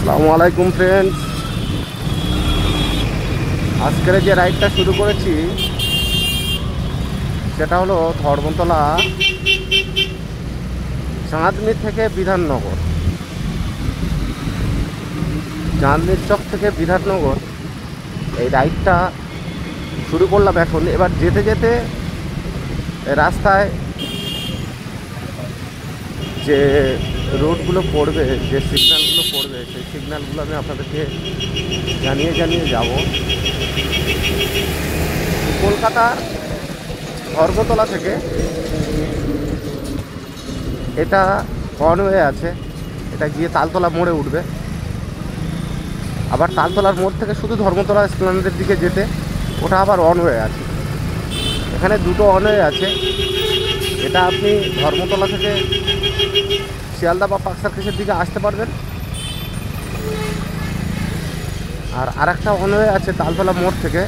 আসসালামু আলাইকুম ফ্রেন্ডস, আজকের যে রাইডটা শুরু করেছি সেটা হলো ধর্মতলা চাঁদনি থেকে বিধাননগর, চাঁদনির চক থেকে বিধাননগর। এই রাইডটা শুরু করলাম এখন। এবার যেতে যেতে রাস্তায় যে রোডগুলো পড়বে, যে সিগন্যালগুলো পড়বে, সেই সিগন্যালগুলো আমি আপনাদেরকে জানিয়ে যাব। কলকাতার ধর্মতলা থেকে এটা ওয়ানওয়ে আছে, এটা গিয়ে তালতলা মোড়ে উঠবে। আবার তালতলার মোড় থেকে শুধু ধর্মতলা এসপ্ল্যানেডের দিকে যেতে ওটা আবার ওয়ানওয়ে আছে। এখানে দুটো ওয়ানওয়ে আছে। এটা আপনি ধর্মতলা থেকে শিয়ালদা বা পার্ক সার্কাসের দিকে আসতে পারবেন, আর আরেকটা ওয়ানওয়ে আছে তালতলা মোড় থেকে।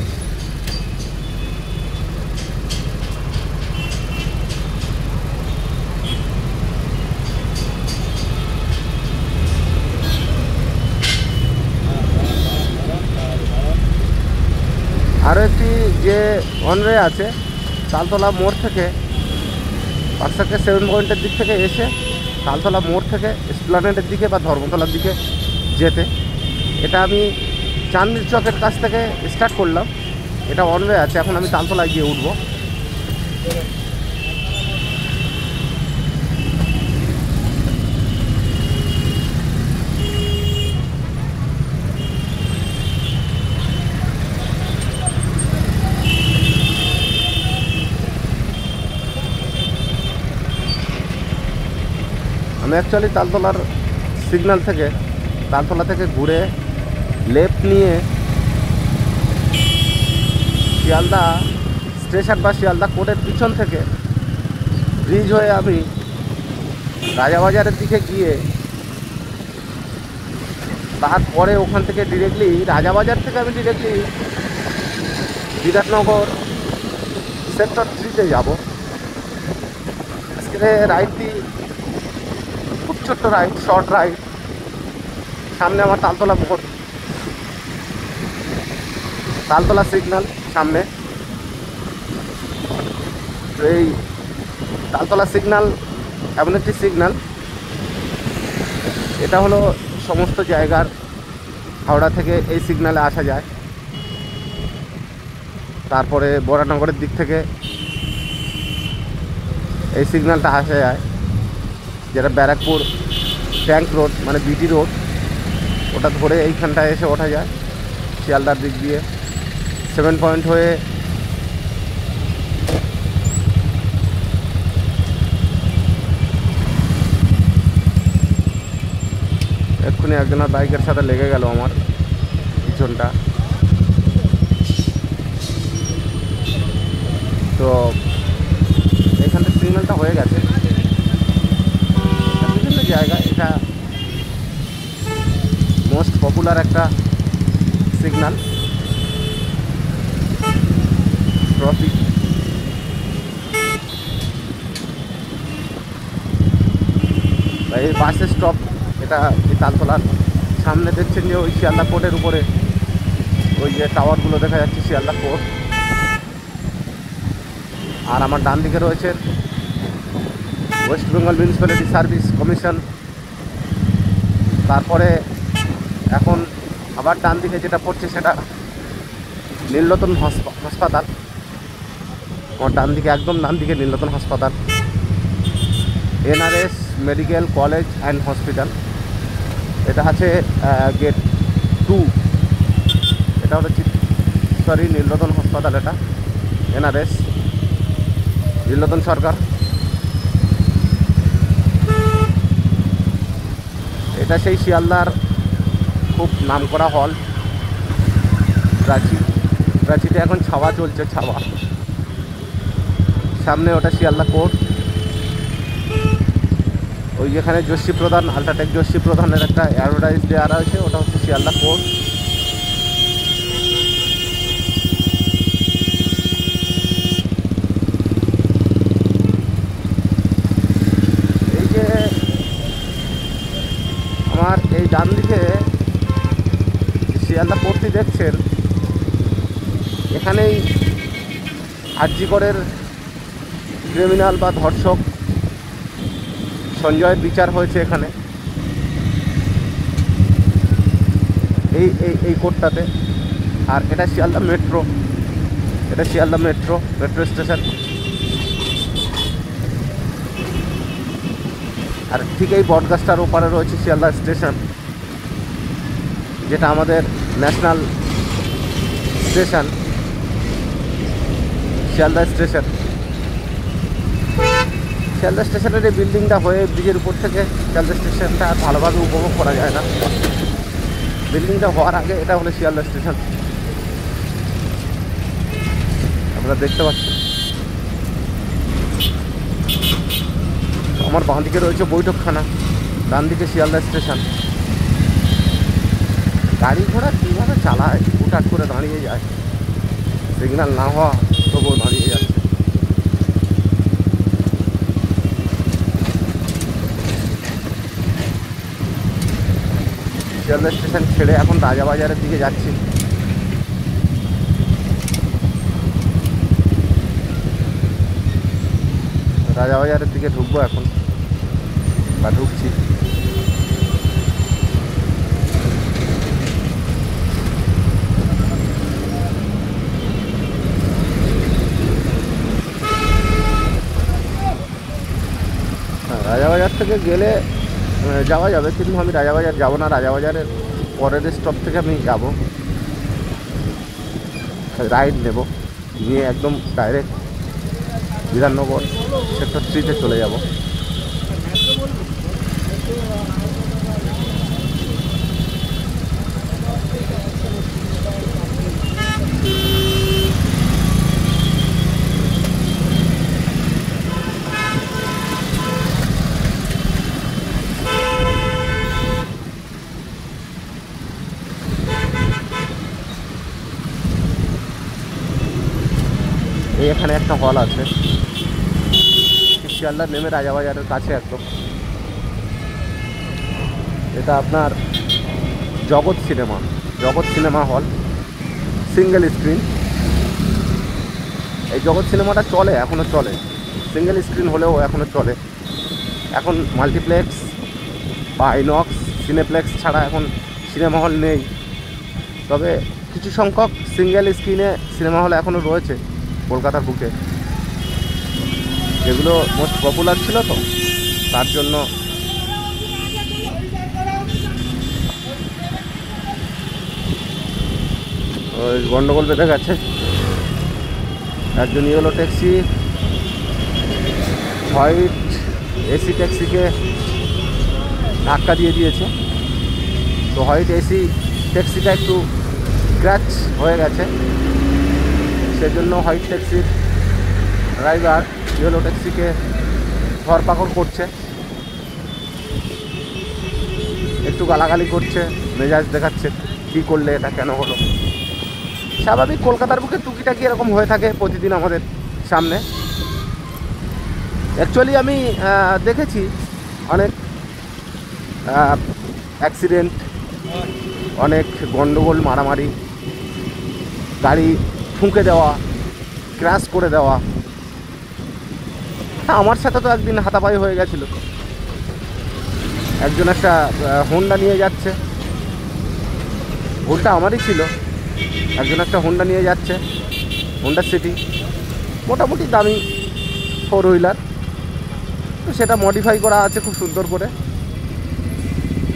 আরও একটি যে ওয়ানওয়ে আছে তালতলা মোড় থেকে পার্ক সার্কাস 7 পয়েন্টের দিক থেকে এসে তালতলা মোড় থেকে এসপ্ল্যানেডের দিকে বা ধর্মতলার দিকে যেতে। এটা আমি চাঁদনির চকের কাছ থেকে স্টার্ট করলাম, এটা ওয়ানওয়ে আছে। এখন আমি তালতলায় গিয়ে উঠব। আমি অ্যাকচুয়ালি তালতলার সিগন্যাল থেকে তালতলা থেকে ঘুরে লেফট নিয়ে শিয়ালদা স্টেশন বা শিয়ালদা কোর্টের পিছন থেকে ব্রিজ হয়ে আমি রাজাবাজারের দিকে গিয়ে তারপরে ওখান থেকে ডিরেক্টলি রাজাবাজার থেকে আমি ডিরেক্টলি বিরাটনগর সেক্টর 3-তে যাব। আজকে রাইডটি খুব ছোট্ট রাইড, শর্ট রাইড। সামনে আমার তালতলা মোড়, তালতলা সিগন্যাল সামনে। এই তালতলা সিগন্যাল এমন একটি সিগন্যাল, এটা হলো সমস্ত জায়গার হাওড়া থেকে এই সিগন্যালে আসা যায়। তারপরে বরানগরের দিক থেকে এই সিগন্যালটা আসা যায়, যেটা ব্যারাকপুর ট্যাঙ্ক রোড মানে বিটি রোড, ওটা ধরে এইখানটায় এসে ওঠা যায় শিয়ালদার দিক দিয়ে 7 পয়েন্ট হয়ে। এক্ষুনি একজনের বাইকের সাথে লেগে গেল আমার পিছনটা। তো এইখানটা সিগন্যালটা হয়ে গেছে বিভিন্ন জায়গায়। এটা মোস্ট পপুলার একটা সিগন্যাল, ট্রাফিক। এই বাসের স্টপ এটা এই তালতলার সামনে। দেখছেন যে ওই শিয়ালদা কোর্টের উপরে ওই যে টাওয়ারগুলো দেখা যাচ্ছে, শিয়ালদা কোর্ট। আর আমার ডান দিকে রয়েছে West Bengal municipality service commission. তারপরে এখন আবার ডান দিকে যেটা পড়ছে সেটা নীলরতন হাসপাতাল। আমার ডান দিকে, একদম ডান দিকে নীলরতন হাসপাতাল, NRS medical college and hospital. এটা আছে গেট 2। এটা হলো নীলরতন হাসপাতাল, এটা NRS নীলরতন সরকার। এটা সেই শিয়ালদার খুব নামকরা হল প্রাচীতে এখন ছাওয়া চলছে, ছাওয়া। সামনে ওটা শিয়ালদা কোর্ট। ওই যেখানে যশী প্রধান, আল্ট্রাটেক যশী প্রধানের একটা অ্যাডভার্টাইজ দেওয়া রয়েছে, ওটা হচ্ছে শিয়ালদা কোর্ট। এই যে আমার এই ডান দিকে শিয়ালদা পড়তে দেখছেন, এখানেই আরজিকরের ক্রিমিনাল বা ধর্ষক সঞ্জয়ের বিচার হয়েছে এখানে, এই কোর্টটাতে। আর এটা শিয়ালদা মেট্রো, এটা শিয়ালদা মেট্রো স্টেশন। আর ঠিক এই বটগাছটার ওপারে রয়েছে শিয়ালদা স্টেশন, যেটা আমাদের national station, Sealdah station. Sealdah স্টেশনের এই বিল্ডিংটা হয়ে ব্রিজের উপর থেকে শিয়ালদা স্টেশনটা আর ভালোভাবে উপভোগ করা যায় না। বিল্ডিংটা হওয়ার আগে এটা হলো শিয়ালদা স্টেশন, আপনারা দেখতে পাচ্ছেন। আমার বাঁ দিকে রয়েছে বৈঠকখানা, ডান দিকে শিয়ালদা স্টেশন। গাড়ি ঘোড়া কীভাবে চালায়, হুটহাট করে দাঁড়িয়ে যায়, সিগন্যাল না হওয়া তবুও দাঁড়িয়ে যাচ্ছে। শিয়ালদা স্টেশন ছেড়ে এখন রাজাবাজারের দিকে যাচ্ছি। রাজাবাজারের দিকে ঢুকবো এখন, বা ঢুকছি। রাজাবাজার থেকে গেলে যাওয়া যাবে, কিন্তু আমি রাজাবাজার যাব না। রাজাবাজারের পরের স্টপ থেকে আমি যাব, রাইড নেব, নিয়ে একদম ডাইরেক্ট বিধাননগর সেক্টর 3-তে চলে যাব। এখানে একটা হল আছে শিয়ালদা নেমে রাজাবাজারের কাছে একদম। এটা আপনার জগৎ সিনেমা হল, সিঙ্গেল স্ক্রিন। এই জগৎ সিনেমাটা চলে, এখনও চলে, সিঙ্গেল স্ক্রিন হলেও এখনও চলে। এখন মাল্টিপ্লেক্স বা আইনক্স, সিনেপ্লেক্স ছাড়া এখন সিনেমা হল নেই। তবে কিছু সংখ্যক সিঙ্গেল স্ক্রিনে সিনেমা হল এখনও রয়েছে কলকাতার বুকে, যেগুলো মোস্ট পপুলার ছিল, তো তার জন্য ওই গন্ডগোল বেঁধে গেছে। একজন ইয়েলো ট্যাক্সি, হোয়াইট এসি ট্যাক্সিকে ধাক্কা দিয়ে দিয়েছে। তো হোয়াইট এসি ট্যাক্সিটা একটু স্ক্র্যাচ হয়ে গেছে, সেজন্য হোয়াইট ট্যাক্সির ড্রাইভার ইয়েলো ট্যাক্সিকে ধরপাকড় করছে, একটু গালাগালি করছে, মেজাজ দেখাচ্ছে, কী করলে, এটা কেন হলো। স্বাভাবিক কলকাতার বুকে টুকিটাকি এরকম হয়ে থাকে প্রতিদিন আমাদের সামনে। অ্যাকচুয়ালি আমি দেখেছি অনেক অ্যাক্সিডেন্ট, অনেক গন্ডগোল, মারামারি, গাড়ি ঠুকে দেওয়া, ক্র্যাশ করে দেওয়া। আমার সাথে তো একদিন হাতাপাই হয়ে গেছিলো। একজন একটা হোন্ডা নিয়ে যাচ্ছে, ভুলটা আমারই ছিল। একজন একটা হোন্ডা নিয়ে যাচ্ছে, হোন্ডা সিটি, মোটামুটি দামি 4 হুইলার, তো সেটা মডিফাই করা আছে খুব সুন্দর করে।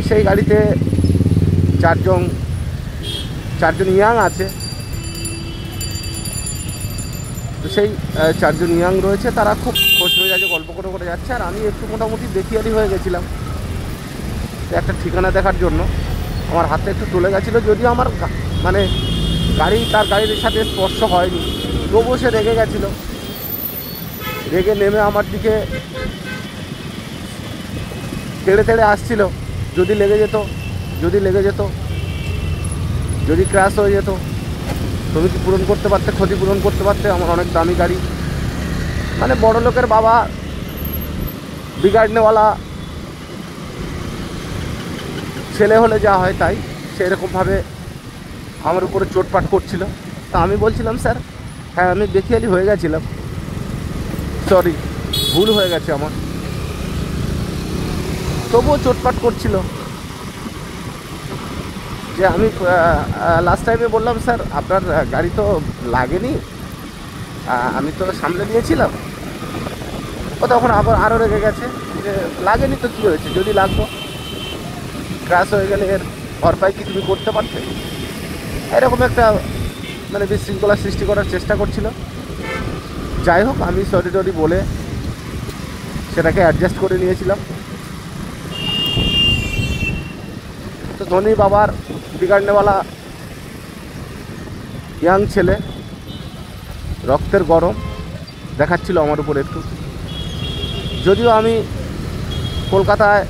সেই গাড়িতে চারজন ইয়াং আছে। তো সেই 4 জন ইয়াং রয়েছে, তারা খুব খোশ মেজাজে গল্প করে যাচ্ছে। আর আমি একটু মোটামুটি দেখিয়ারি হয়ে গেছিলাম, তো একটা ঠিকানা দেখার জন্য আমার হাতে একটু চলে গেছিলো। যদিও আমার মানে তার গাড়ির সাথে স্পর্শ হয়নি, তবুও সে রেগে গেছিলো। রেগে নেমে আমার দিকে তেড়ে আসছিল। যদি লেগে যেত, যদি ক্র্যাশ হয়ে যেত, তুমি কি পূরণ করতে পারতে, ক্ষতিপূরণ করতে পারতে? আমার অনেক দামি গাড়ি, মানে বড় লোকের বাবা, বিগাড়নেওয়ালা ছেলে হলে যা হয় তাই, সেরকমভাবে আমার উপরে চোটপাট করছিল। তা আমি বলছিলাম স্যার হ্যাঁ আমি বেখিয়ালি হয়ে গেছিলাম, সরি ভুল হয়ে গেছে আমার, তবুও চোটপাট করছিল। যে আমি লাস্ট টাইমে বললাম স্যার আপনার গাড়ি তো লাগেনি, আমি তো সামলে নিয়েছিলাম। ও তখন আবার আরও রেগে গেছে যে লাগেনি তো কী হয়েছে, যদি লাগতো ক্র্যাশ হয়ে গেলে এর ভরপাই কি তুমি করতে পারতে। এরকম একটা মানে বিশৃঙ্খলা সৃষ্টি করার চেষ্টা করছিল। যাই হোক আমি সরি টরি বলে সেটাকে অ্যাডজাস্ট করে নিয়েছিলাম। তো ধনী বাবার বিগাড়নেওয়ালা ইয়াং ছেলে, রক্তের গরম দেখাচ্ছিল আমার উপর একটু। যদিও আমি কলকাতায়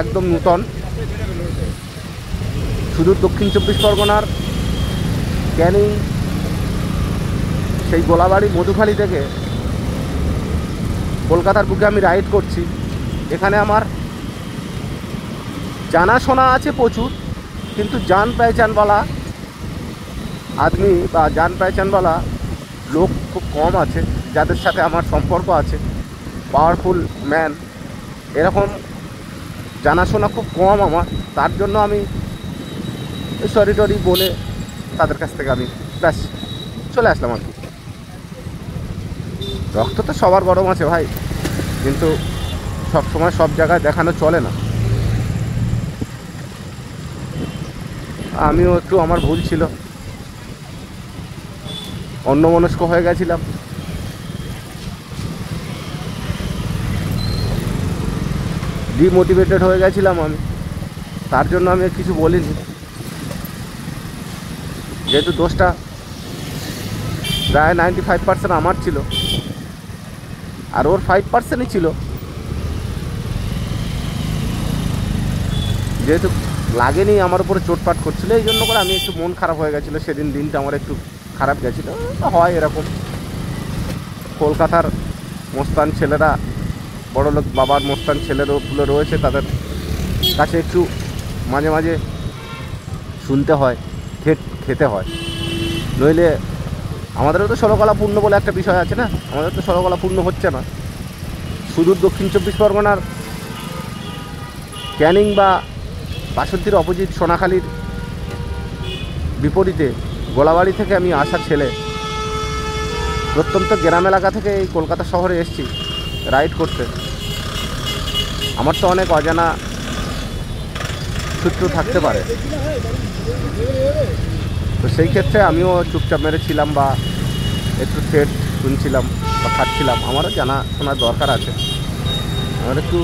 একদম নূতন, শুধু দক্ষিণ 24 পরগনার ক্যানিং সেই গোলাবাড়ি মধুখালী থেকে কলকাতার বুকে আমি রাইড করছি। এখানে আমার জানাশোনা আছে প্রচুর, কিন্তু জান পেহচানওয়ালা আদমি বা জান পেহচানওয়ালা লোক খুব কম আছে, যাদের সাথে আমার সম্পর্ক আছে, পাওয়ারফুল ম্যান, এরকম জানাশোনা খুব কম আমার। তার জন্য আমি সরি টরি বলে তাদের কাছ থেকে আমি ব্যাস চলে আসলাম আর কি। রক্ত তো সবার গরম আছে ভাই, কিন্তু সব সময় সব জায়গায় দেখানো চলে না। আমিও একটু আমার ভুল ছিল, অন্যমনস্ক হয়ে গেছিলাম। ডিমোটিভেটেড হয়ে গেছিলাম আমি, তার জন্য আমি কিছু বলিনি। যেহেতু দোষটা প্রায় 95% আমার ছিল, আর ওর 5%ই ছিল। যেহেতু লাগেনি, আমার উপরে চোটপাট করছিল, এই জন্য করে আমি একটু মন খারাপ হয়ে গেছিলো সেদিন। দিনটা আমার একটু খারাপ গেছিলো, হয় এরকম। কলকাতার মস্তান ছেলেরা, বড়লোক বাবার মস্তান ছেলেগুলো রয়েছে, তাদের কাছে একটু মাঝে মাঝে শুনতে হয়, খেতে হয়, নইলে আমাদেরও তো ষোলকলা পূর্ণ বলে একটা বিষয় আছে না, আমাদের তো ষোলকলা পূর্ণ হচ্ছে না। শুধু দক্ষিণ 24 পরগনার ক্যানিং বা বাসন্তীর অপোজিট সোনাখালীর বিপরীতে গোলাবাড়ি থেকে আমি আসা ছেলে, প্রত্যন্ত গ্রাম এলাকা থেকে এই কলকাতা শহরে এসেছি রাইড করতে। আমার তো অনেক অজানা সূত্র থাকতে পারে, তো সেই ক্ষেত্রে আমিও চুপচাপ মেরেছিলাম বা একটু থ্রেট শুনছিলাম বা খাচ্ছিলাম। আমারও জানা শোনার দরকার আছে, আমার একটু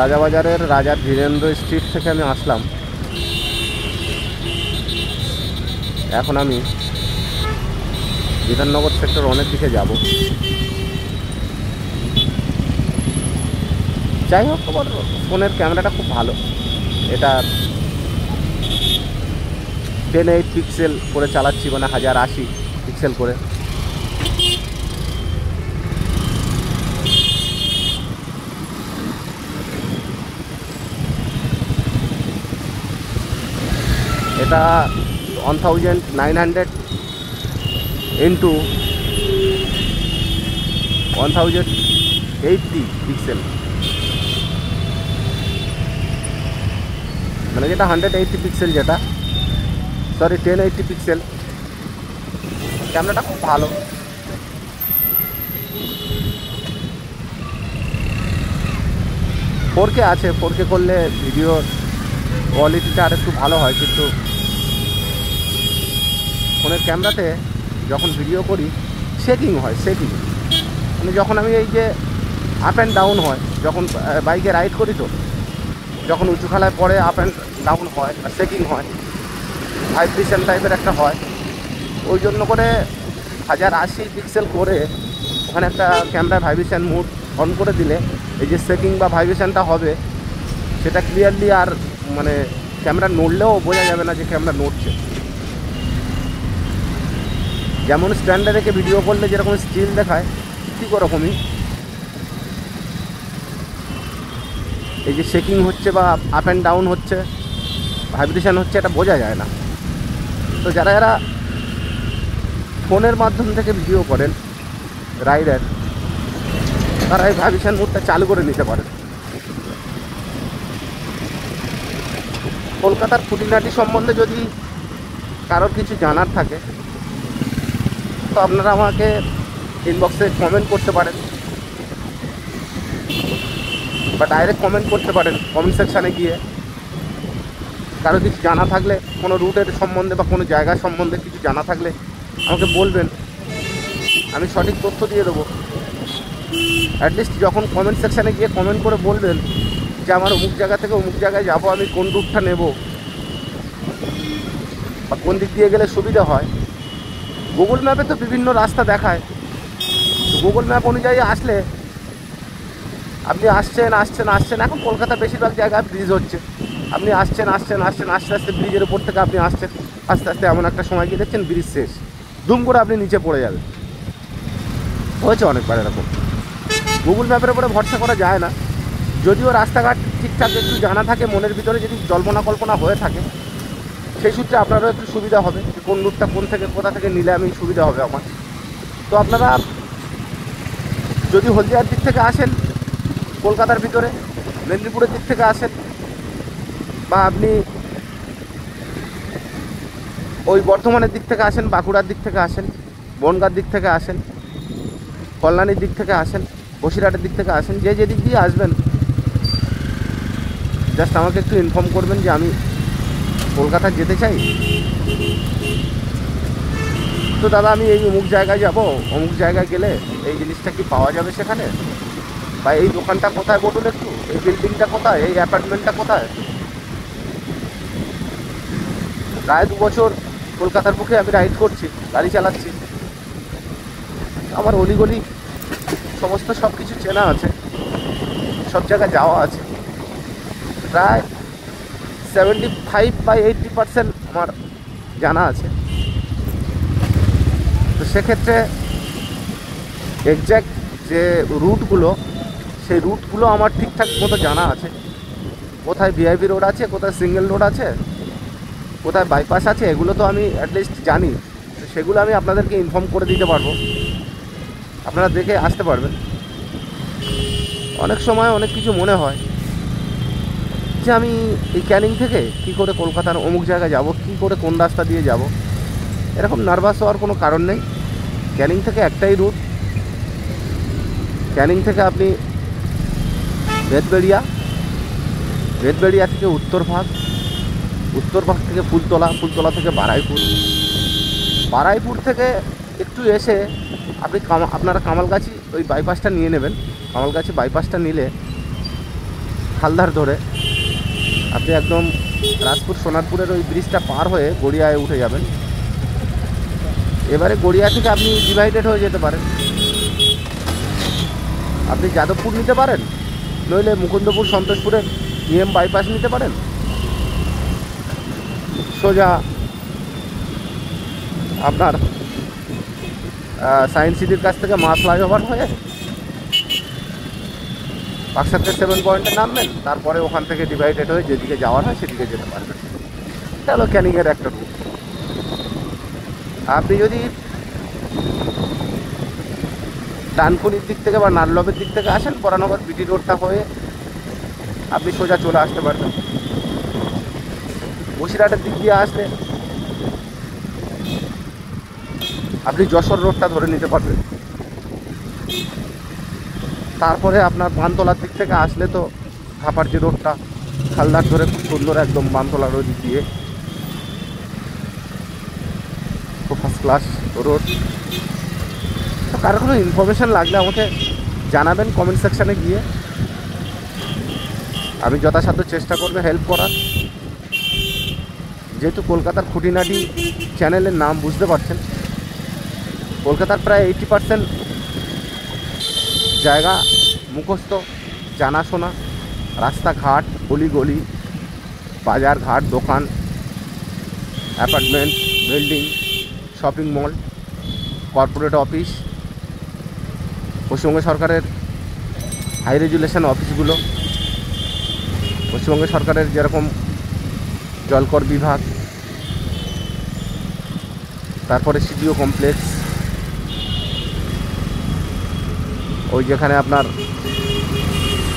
রাজাবাজারের রাজা ধীরেন্দ্র স্ট্রিট থেকে আমি আসলাম। এখন আমি বিধাননগর সেক্টর 1 দিকে যাব। যাই হোক, আমার ফোনের ক্যামেরাটা খুব ভালো, এটা 1080 পিক্সেল করে চালাচ্ছি, মানে 1080 পিক্সেল করে। এটা 1900 ইন্টু 1080 পিক্সেল, মানে যেটা 180 পিক্সেল, যেটা সরি 1080 পিক্সেল। ক্যামেরাটা খুব ভালো। ফোরকে আছে, 4K করলে ভিডিওর কোয়ালিটিটা আর একটু ভালো হয়, কিন্তু ফোনের ক্যামেরাতে যখন ভিডিও করি শেকিং হয়, মানে যখন আমি এই যে আপ অ্যান্ড ডাউন হয়, যখন বাইকে রাইড করি, তো যখন উঁচু খালায় পরে আপ অ্যান্ড ডাউন হয় আর শেকিং হয়, ভাইব্রেশন টাইপের একটা হয়। ওই জন্য করে 1080 পিক্সেল করে ওখানে একটা ক্যামেরা ভাইব্রেশন মোড অন করে দিলে এই যে সেকিং বা ভাইব্রেশনটা হবে সেটা ক্লিয়ারলি আর মানে ক্যামেরা নড়লেও বোঝা যাবে না যে ক্যামেরা নড়ছে। যেমন স্ট্যান্ডে রেখে ভিডিও করলে যেরকম স্টিল দেখায় ঠিক ওরকমই এই যে শেকিং হচ্ছে বা আপ অ্যান্ড ডাউন হচ্ছে, ভাইব্রেশন হচ্ছে, এটা বোঝা যায় না। তো যারা ফোনের মাধ্যম থেকে ভিডিও করেন রাইডার, তারা এই ভাইব্রেশন মোডটা চালু করে নিতে পারেন। কলকাতার খুঁটিনাটি সম্বন্ধে যদি কারোর কিছু জানার থাকে তো আপনারা আমাকে ইনবক্সে কমেন্ট করতে পারেন বা ডাইরেক্ট কমেন্ট করতে পারেন কমেন্ট সেকশানে গিয়ে। কারো কিছু জানা থাকলে, কোনো রুটের সম্বন্ধে বা কোনো জায়গার সম্বন্ধে কিছু জানা থাকলে আমাকে বলবেন, আমি সঠিক তথ্য দিয়ে দেবো। অ্যাটলিস্ট যখন কমেন্ট সেকশানে গিয়ে কমেন্ট করে বলবেন যে আমার অমুক জায়গা থেকে অমুক জায়গায় যাবো, আমি কোন রুটটা নেব বা কোন দিক দিয়ে গেলে সুবিধা হয়। গুগল ম্যাপে তো বিভিন্ন রাস্তা দেখায়, গুগল ম্যাপ অনুযায়ী আসলে আপনি আসছেন। এখন কলকাতা বেশিরভাগ জায়গায় ব্রিজ হচ্ছে, আপনি আসছেন আস্তে আস্তে ব্রিজের উপর থেকে আপনি আসছেন, আস্তে আস্তে এমন একটা সময় গিয়ে দেখছেন ব্রিজ শেষ, দুম করে আপনি নিচে পড়ে যাবেন। হয়েছে অনেকবার এরকম। গুগল ম্যাপের উপরে ভরসা করা যায় না, যদিও রাস্তাঘাট ঠিকঠাক একটু জানা থাকে, মনের ভিতরে যদি জল্পনা কল্পনা হয়ে থাকে সেই সূত্রে আপনারও একটু সুবিধা হবে যে কোন রুটটা কোন থেকে কোথা থেকে নিলে আমি সুবিধা হবে আমার। তো আপনারা যদি হলদিয়ার দিক থেকে আসেন কলকাতার ভিতরে, মেদিনীপুরের দিক থেকে আসেন, বা আপনি ওই বর্ধমানের দিক থেকে আসেন, বাঁকুড়ার দিক থেকে আসেন, বনগাঁর দিক থেকে আসেন, কল্যাণীর দিক থেকে আসেন, বসিরহাটের দিক থেকে আসেন, যে যেদিক দিয়ে আসবেন জাস্ট আমাকে একটু ইনফর্ম করবেন যে আমি কলকাতা যেতে চাই, তো দাদা আমি এই অমুক জায়গায় যাব, অমুক জায়গায় গেলে এই জিনিসটা কি পাওয়া যাবে সেখানে, বা এই দোকানটা কোথায় বলুন একটু, এই বিল্ডিংটা কোথায়, এই অ্যাপার্টমেন্টটা কোথায়। প্রায় 2 বছর কলকাতার বুকে আমি রাইড করছি, গাড়ি চালাচ্ছি, আমার অলিগলি সমস্ত সব কিছু চেনা আছে, সব জায়গায় যাওয়া আছে। প্রায় 75 বা 80% আমার জানা আছে। তো সেক্ষেত্রে এক্স্যাক্ট যে রুটগুলো, সেই রুটগুলো আমার ঠিকঠাক মতো জানা আছে, কোথায় ভিআইপি রোড আছে, কোথায় সিঙ্গেল রোড আছে, কোথায় বাইপাস আছে, এগুলো তো আমি অ্যাটলিস্ট জানি। তো সেগুলো আমি আপনাদেরকে ইনফর্ম করে দিতে পারবো, আপনারা দেখে আসতে পারবেন। অনেক সময় অনেক কিছু মনে হয় যে আমি এই ক্যানিং থেকে কী করে কলকাতার অমুক জায়গায় যাব, কী করে কোন রাস্তা দিয়ে যাব। এরকম নার্ভাস হওয়ার কোনো কারণ নেই। ক্যানিং থেকে একটাই রুট, ক্যানিং থেকে আপনি বেদবেড়িয়া থেকে উত্তরভাগ থেকে ফুলতলা থেকে বারাইপুর থেকে একটু এসে আপনি আপনারা কামালগাছি ওই বাইপাসটা নিয়ে নেবেন। কামালগাছি বাইপাসটা নিলে হালদার ধরে আপনি একদম রাজপুর সোনারপুরের ওই ব্রিজটা পার হয়ে গড়িয়ায় উঠে যাবেন। এবারে গড়িয়া থেকে আপনি ডিভাইডেড হয়ে যেতে পারেন, আপনি যাদবপুর নিতে পারেন, নইলে মুকুন্দপুর সন্তোষপুরের নিএম বাইপাস নিতে পারেন, সোজা আপনার সায়েন্স সিটির কাছ থেকে মা ফ্লাইওভার হয়ে বাক্সাতে 7 পয়েন্টে নামবেন, তারপরে ওখান থেকে ডিভাইডেড হয়ে যেদিকে যাওয়ার হয় সেদিকে যেতে পারবেন। এটা হলো ক্যানিংয়ের একটা রুট। আপনি যদি ডানকুনির দিক থেকে বা নারলবের দিক থেকে আসেন, বরানগর বিটি রোডটা হয়ে আপনি সোজা চলে আসতে পারবেন। বসিরহাটের দিক দিয়ে আসলে আপনি যশোর রোডটা ধরে নিতে পারবেন। তারপরে আপনার বানতলার দিক থেকে আসলে তো ঘাপার যে রোডটা খালদার ধরে খুব সুন্দর একদম বানতলা রোড দিয়ে খুব ফার্স্ট ক্লাস রোড। তো কারো কোনো ইনফরমেশান লাগলে আমাকে জানাবেন কমেন্ট সেকশানে গিয়ে, আমি যথাসাধ্য চেষ্টা করবো হেল্প করার। যেহেতু কলকাতার খুঁটিনাটি চ্যানেলের নাম বুঝতে পারছেন, কলকাতার প্রায় 80% জায়গা মুখস্থ, জানাশোনা, রাস্তাঘাট, গলি, বাজার ঘাট, দোকান, apartment, building, shopping mall, corporate office, Paschimbanga সরকারের হাই রেজুলেশন অফিসগুলো, পশ্চিমবঙ্গ সরকারের যেরকম জলকর বিভাগ, তারপরে সিডিও কমপ্লেক্স, ওই যেখানে আপনার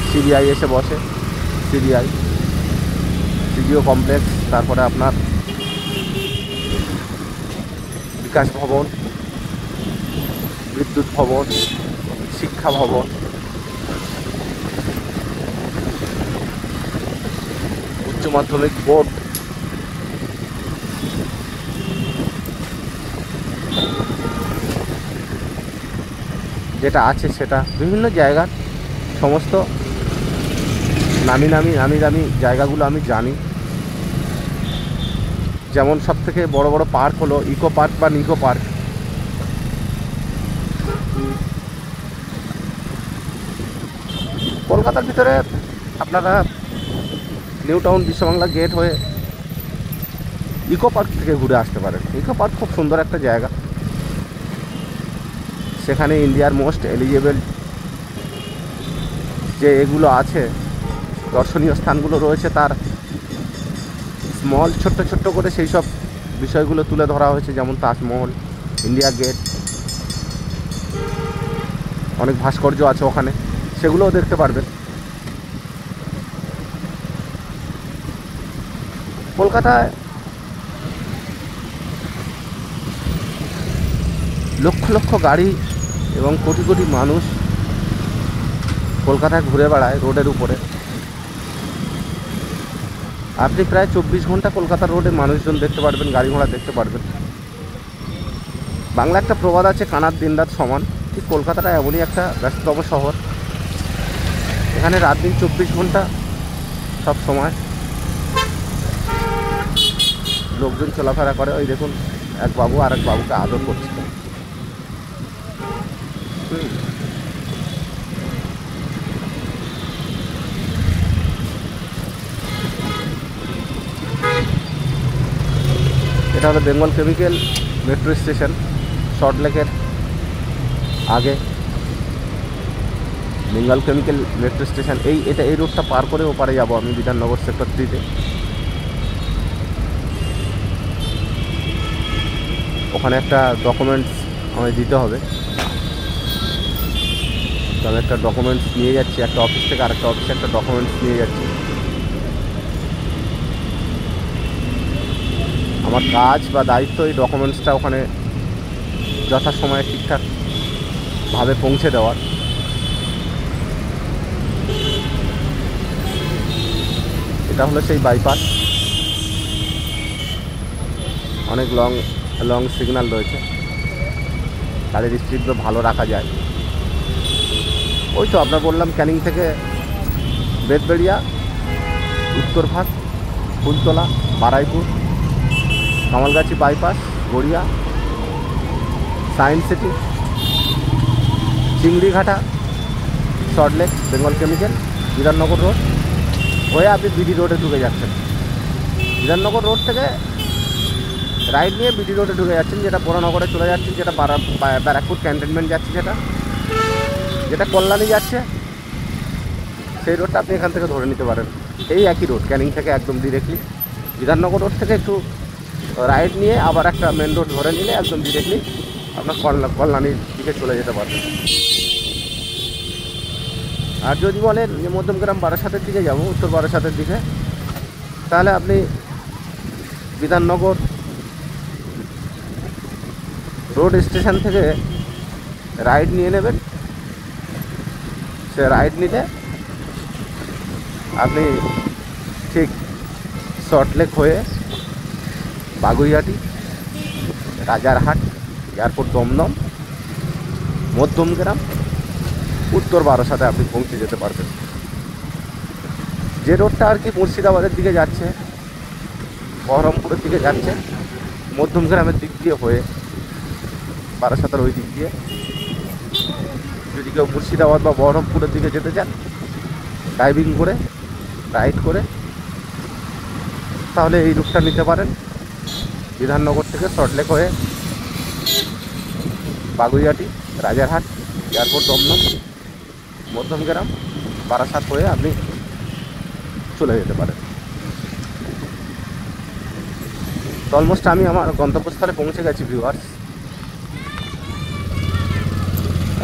সিবিআই এসে বসে, সিডিও কমপ্লেক্স, তারপরে আপনার বিকাশ ভবন, বিদ্যুৎ ভবন, শিক্ষা ভবন, উচ্চ মাধ্যমিক বোর্ড, যেটা আছে সেটা বিভিন্ন জায়গার সমস্ত নামি দামি জায়গাগুলো আমি জানি। যেমন সবথেকে বড় বড় পার্ক হলো ইকো পার্ক বা নিকো পার্ক। কলকাতার ভিতরে আপনারা নিউ টাউন বিশ্ববাংলা গেট হয়ে ইকো পার্ক থেকে ঘুরে আসতে পারেন। ইকো পার্ক খুব সুন্দর একটা জায়গা। সেখানে ইন্ডিয়ার মোস্ট এলিজেবল যে এগুলো আছে দর্শনীয় স্থানগুলো রয়েছে, তার স্মল ছোট্ট করে সেই সব বিষয়গুলো তুলে ধরা হয়েছে। যেমন তাজমহল, ইন্ডিয়া গেট, অনেক ভাস্কর্য আছে ওখানে, সেগুলোও দেখতে পারবেন। কলকাতায় লক্ষ গাড়ি এবং কোটি মানুষ কলকাতায় ঘুরে বেড়ায় রোডের উপরে। আপনি প্রায় 24 ঘন্টা কলকাতার রোডে মানুষজন দেখতে পারবেন, গাড়ি ঘোড়া দেখতে পারবেন। বাংলা একটা প্রবাদ আছে, কানার দিনরাত সমান। ঠিক কলকাতাটা এমনই একটা ব্যস্ততম শহর। এখানে রাত দিন 24 ঘন্টা সব সময় লোকজন চলাফেরা করে। ওই দেখুন, এক বাবু আর এক বাবুকে আদর করছে। এটা হলো বেঙ্গল কেমিক্যাল মেট্রো স্টেশন, সল্টলেকের আগে বেঙ্গল কেমিক্যাল মেট্রো স্টেশন। এই রোডটা পার করে ওপারে যাব আমি, বিধাননগর সেক্টর 3-তে। ওখানে একটা ডকুমেন্টস আমায় দিতে হবে, তো আমি একটা ডকুমেন্টস নিয়ে যাচ্ছি। একটা অফিস থেকে আরেকটা অফিসে একটা ডকুমেন্টস নিয়ে যাচ্ছি। আমার কাজ বা দায়িত্ব এই ডকুমেন্টসটা ওখানে যথাসময়ে ঠিকঠাকভাবে পৌঁছে দেওয়ার। এটা হলো সেই বাইপাস। অনেক লং সিগন্যাল রয়েছে, গাড়ির স্পিডও ভালো রাখা যায়। ওই তো আপনার বললাম, ক্যানিং থেকে Betberia, Uttarbhag, Phultala, Baruipur, Kamalgachhi bypass, Garia, science city, Chingrighata, Salt Lake, Bengal chemical, Bidhannagar road হয়ে আপনি বিডি রোডে ঢুকে যাচ্ছেন। বিধাননগর রোড থেকে রাইট নিয়ে বিডি রোডে ঢুকে যাচ্ছেন, যেটা পোড়ানগরে চলে যাচ্ছেন, যেটা ব্যারাকপুর ক্যান্টনমেন্ট যাচ্ছে, যেটা কল্যাণী যাচ্ছে, সেই রোডটা আপনি এখান থেকে ধরে নিতে পারেন। এই একই রোড, ক্যানিং থেকে একদম ডিরেক্টলি। বিধাননগর রোড থেকে একটু রাইট নিয়ে আবার একটা মেন রোড ধরে নিলে একদম ডিরেক্টলি আপনার কল্যাণীর দিকে চলে যেতে পারবেন। আর যদি বলেন যে মধ্যমগ্রাম বারাসাতের দিকে যাব, উত্তর বারাসাতের দিকে, তাহলে আপনি বিধাননগর রোড স্টেশন থেকে রাইট নিয়ে নেবেন। সে রাইট নিলে আপনি ঠিক সল্টলেক হয়ে বাগুইহাটি, রাজারহাট, এয়ারপোর্ট দমদম, মধ্যমগ্রাম, উত্তর বারাসাতে আপনি পৌঁছে যেতে পারবেন। যে রোডটা আর কি মুর্শিদাবাদের দিকে যাচ্ছে, বহরমপুরের দিকে যাচ্ছে, মধ্যমগ্রামের দিক দিয়ে হয়ে বারাসাতের ওই দিক দিয়ে যদি কেউ মুর্শিদাবাদ বা বহরমপুরের দিকে যেতে চান ড্রাইভিং করে রাইড করে, তাহলে এই রুটটা নিতে পারেন। বিধাননগর থেকে সল্টলেক হয়ে বাগুইয়াটি, রাজারহাট, এয়ারপোর্ট, দমদম, মধ্যমগ্রাম, বারাসাত হয়ে আপনি চলে যেতে পারেন। তো অলমোস্ট আমি আমার গন্তব্যস্থলে পৌঁছে গেছি ভিউয়ার্স।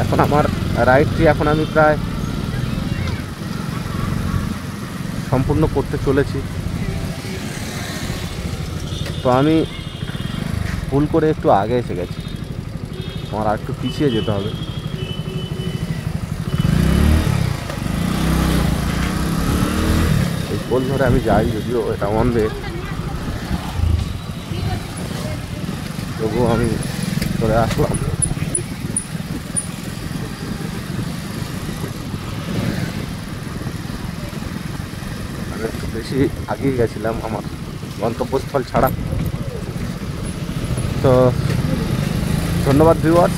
এখন আমার রাইডটি আমি প্রায় সম্পূর্ণ করতে চলেছি। তো আমি ভুল করে একটু আগে এসে গেছি, আমার আর একটু পিছিয়ে যেতে হবে। এই পোল ধরে আমি যাই, যদিও এটা ওয়ান ওয়ে, তবুও আমি চলে আসলাম। আমি একটু বেশি আগিয়ে গেছিলাম আমার গন্তব্যস্থল ছাড়া। তো ধন্যবাদ ভিউয়ার্স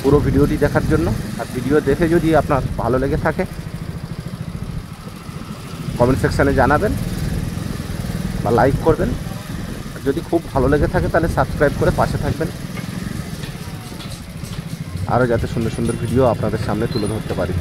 পুরো ভিডিওটি দেখার জন্য। আর ভিডিও দেখে যদি আপনার ভালো লেগে থাকে কমেন্ট সেকশানে জানাবেন বা লাইক করবেন। আর যদি খুব ভালো লেগে থাকে তাহলে সাবস্ক্রাইব করে পাশে থাকবেন, আরও যাতে সুন্দর সুন্দর ভিডিও আপনাদের সামনে তুলে ধরতে পারি।